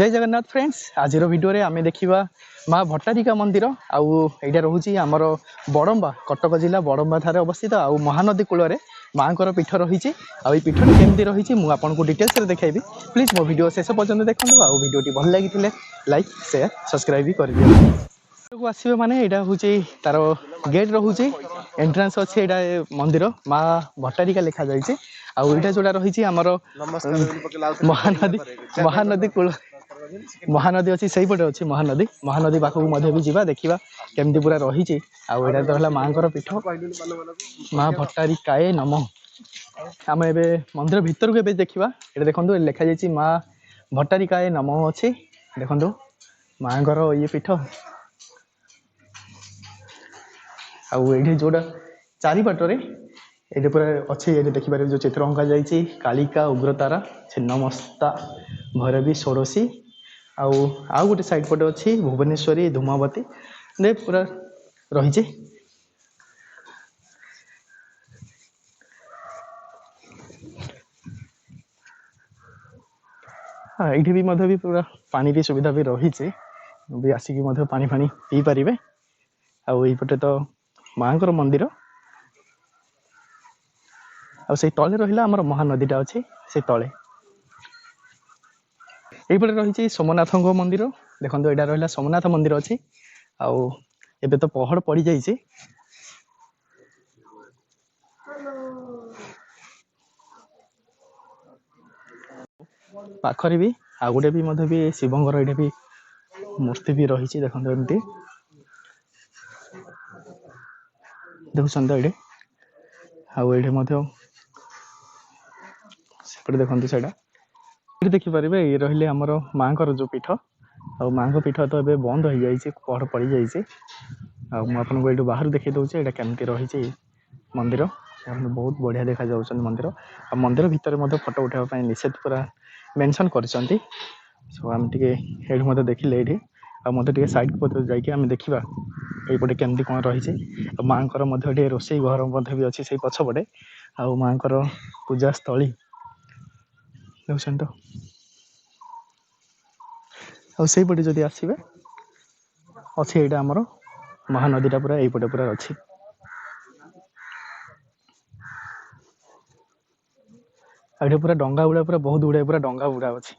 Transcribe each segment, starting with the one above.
जय जगन्नाथ फ्रेंड्स आज वीडियो रे आमे देखिबा माँ भट्टारिका मंदिर आउ एटा रहूची आमर बड़म्बा कटक जिला बड़म्बा ठारे अवस्थित आउ महानदी कूल रे माँ पीठ रही पीठ केमती रही मुझे आपको डिटेल्स देखाइबी। प्लीज मो वीडियो शेष पर्यंत देखो आउ वीडियो भल लगी लाइक शेयर सब्सक्राइब भी कर दियो। आसवे माने एटा होची तार गेट रहूची एंट्रेंस अच्छे यहाँ मंदिर माँ भट्टारिका लिखा जाइए आउ एटा जोड़ा रही आमर महानदी महानदी कूल महानदी अच्छी से पटे अच्छी महानदी महानदी पाखक भी जावा देखा केमती पूरा रही आउटा तो है माँ पीठ माँ भट्टारिकाए नमः। आम ए मंदिर भितर को देखा ये देखो लिखा जाइए माँ भट्टारिकाए नमः अच्छी देखो माँ ये पीठ आउे जोड़ा चारिपटे ये पूरा अच्छे ये देखिपारे जो चित्र अंका जाइए कालिका उग्रतारा छिन्नमस्ता भैरवी षोड़शी आउ गोटे साइड पटे अच्छी भुवनेश्वरी धूमावती ने पूरा रही। हाँ ये भी पूरा पानी भी सुविधा भी रही भी आसिक पानी फानी पी पारे आईपटे तो माँ मंदिर आ से तले रहा आमर महानदीटा अच्छे से तले यहीपटे रही सोमनाथ मंदिर देखो यहाँ रहा सोमनाथ मंदिर अच्छी आउ एबे तो पहाड़ पड़ जाइए पाखरे भी आ गोटे भी शिवंकर ये भी मूर्ति भी रही देखो एमती देखुं ये आउटे देखते से देखिपारे ये रही आमर माँ जो पीठ आ माँ पीठ तो ये बंद हो जाए पहाड़ पड़ जाइए आपको ये बाहर देखी दूसरे यहाँ केमती रही मंदिर बहुत बढ़िया देखा जाऊँ मंदिर आ मंदिर भितर फोटो उठाई निषेध पूरा मेंशन कर सो आम टे देखिले ये मत सैड को जाकि देखा यहीपटे केमती कौन रही माँ रोसई घर भी अच्छी से पछपटे आ माँ पूजा स्थली देखुं तो आईपटे जदि आसवे अच्छे यहाँ आमर महानदीटा पूरा यहीपटे पूरा अच्छी ये पूरा डंगा गुड़ा पूरा बहुत गुड़ा पूरा डंगा गुड़ा अच्छी।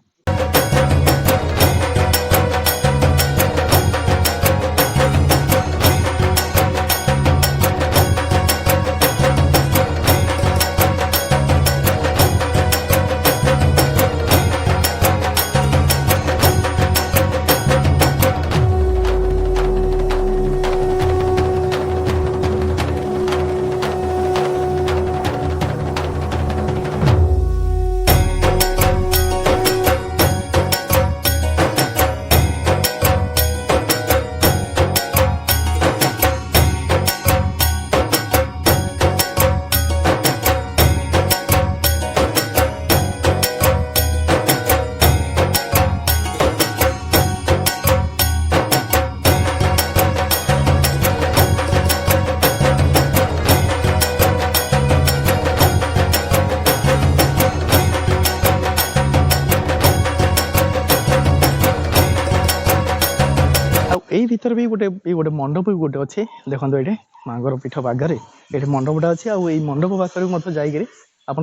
यही भीतर भी गोटे मंडप भी गोटे अच्छे देखो ये माँ पीठ बागर ये मंडपटा अच्छे आ मंडप पाखे जाकि आप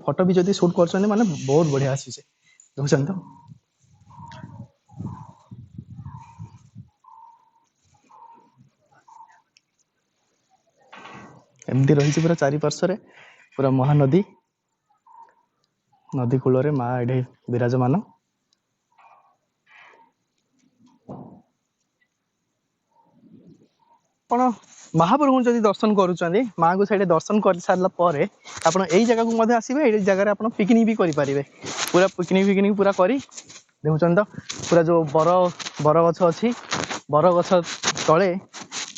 फोटो भी जब सुट कर माने बहुत बढ़िया आसी देखुं तो एमती रही पूरा चारिपार्श्व पूरा महानदी नदी कूल माँ ये विराजमान आप महाप्रभु जब दर्शन करुँच माँ को सही दर्शन कर सारापर आप जगह को आसवे ये जगह आप पिकनिक भी करेंगे पूरा पिकनिक पूरा कर देखुं तो पूरा जो बर गछ अच्छी बर गछ तले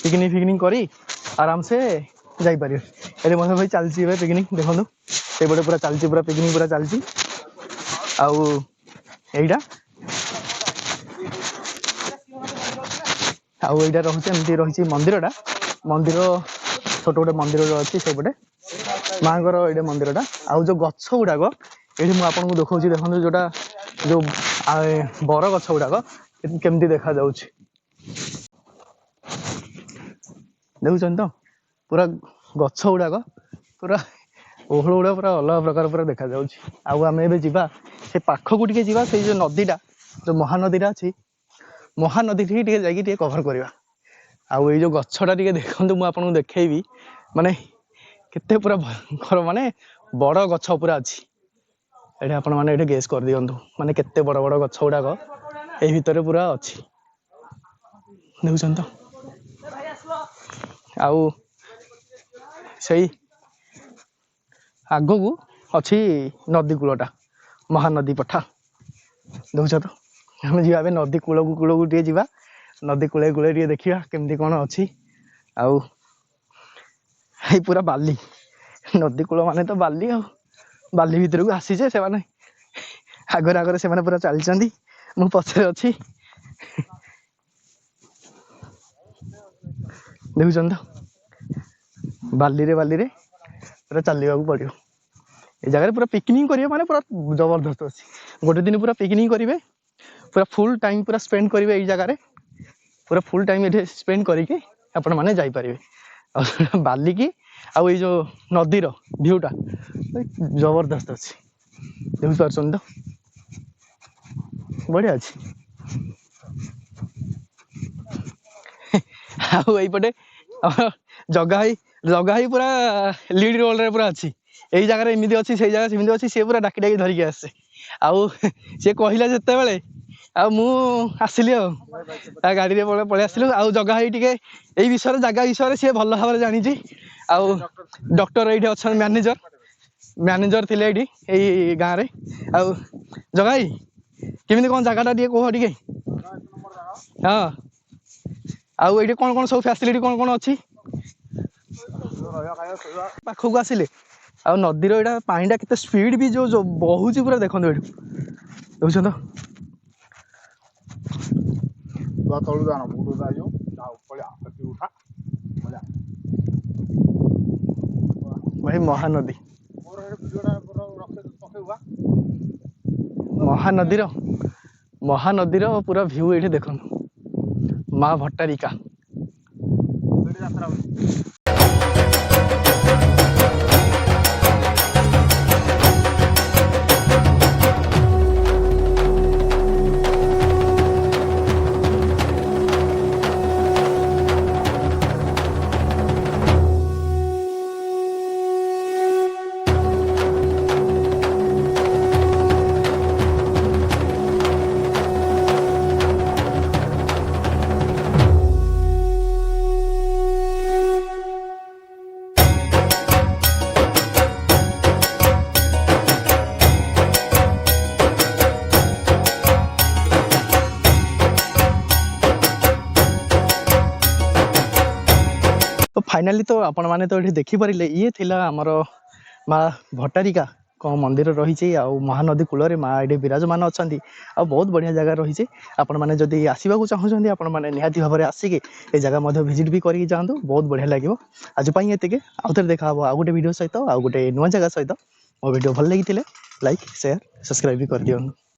पिकनिक कर आराम से जापर ये भाई चलती पिकनिक देखो ये पूरा चलती पूरा पिकनिक पूरा चलती आईटा आईटा रही रही मंदिरटा मंदिर छोट गोटे मंदिर अच्छी से पटे माँ ये मंदिरटा आउ जो गछ गुड़ाक ये मुझे देखा देखो जोटा जो बर गछ गुड़ाक केमती देखा जाउछि देखुछन तो पूरा गछ गुड़ाक पूरा ओहल गुड़ा पूरा अलग प्रकार पूरा देखा जाउछि आउ आमे एबे जिबा से पाखकु टिके जिबा से जो नदीटा जो महानदीटा अछि महानदी टिके जाइके टिके कभर करबा आउ ये जो गछटा टिके देखंतु मु आपन देखैबी माने केते पूरा भयंकर माने बड़ गछ पूरा अछि एठे आपण माने एठे गेस कर दियंतु माने केते बड़ बड़ गछ गुड़ाक ए भितरे पूरा अछि देखुछन तो आउ सही आगो को अच्छी नदी कूलटा महानदी पठा देखुछ तो आम जा नदी कूल को टे जा नदी कूले कूले टे देखा केमती कौन अच्छी आउ पूरा बाली नदी कूल माने तो बाली आ बाली भितर को आसीचे से माने आगर आगर से माने पूरा चलती मु पछरे अच्छी देखुन तो बाली रे पूरा चलवा पड़ो ये जगह पूरा पिकनिक करेंगे माने पूरा जबरदस्त अच्छी गोटे दिन पूरा पिकनिक करेंगे पूरा फुल टाइम पूरा स्पेंड करेंगे ये जगह पूरा फुल टाइम ये स्पेंड करके आपण मैंने जापारे बाली की आउ ये जो नदीर भ्यूटा जबरदस्त अच्छी देख पार्स तो बढ़िया अच्छी आईपटे जगह ही पूरा लीड रोल रे पूरा अच्छी यही जगह एमती अच्छी से जगह सेमती अच्छी सी पूरा डाकी डाकी धरिकी आसे आउ सी कहला जिते बड़े आसली गाड़ी में पलि आसलु आउ जगह ही टिके यही विषय जगह विषय सी भल भाव जानी आउ डॉक्टर ये अच्छा मैनेजर थे ये गाँव में आउ जगह ही केमी कौन जगह टे कह टे हाँ आउ ये कौन कौन सब फैसिलिटी कौन कौन अच्छी पाखक आसिले आ नदीर यहाँ पानीटा केते स्पीड भी जो बहुची पूरा देखो ये देखुन भाई महानदी महानदीर पूरा भ्यू ये देख माँ भट्टारिका तो फाइनाली तो आपण मैंने तो ये देखिपारे ये थिला आमर माँ भट्टारिका कौन मंदिर रही महानदी कूल में माँ ये विराजमान अच्छा बहुत बढ़िया जगह रही आपण मैंने जदि आसवाक चाहते आपण मैंने निहाती भाव में आसिक ये जगह भिजिट भी करके जातु बहुत बढ़िया लगे आज ये आउ थे देखा आउ गोटे वीडियो सहित आउ गोटे नुआ जगह सहित मो वीडियो भल लगी लाइक शेयर सब्सक्राइब भी कर दियो।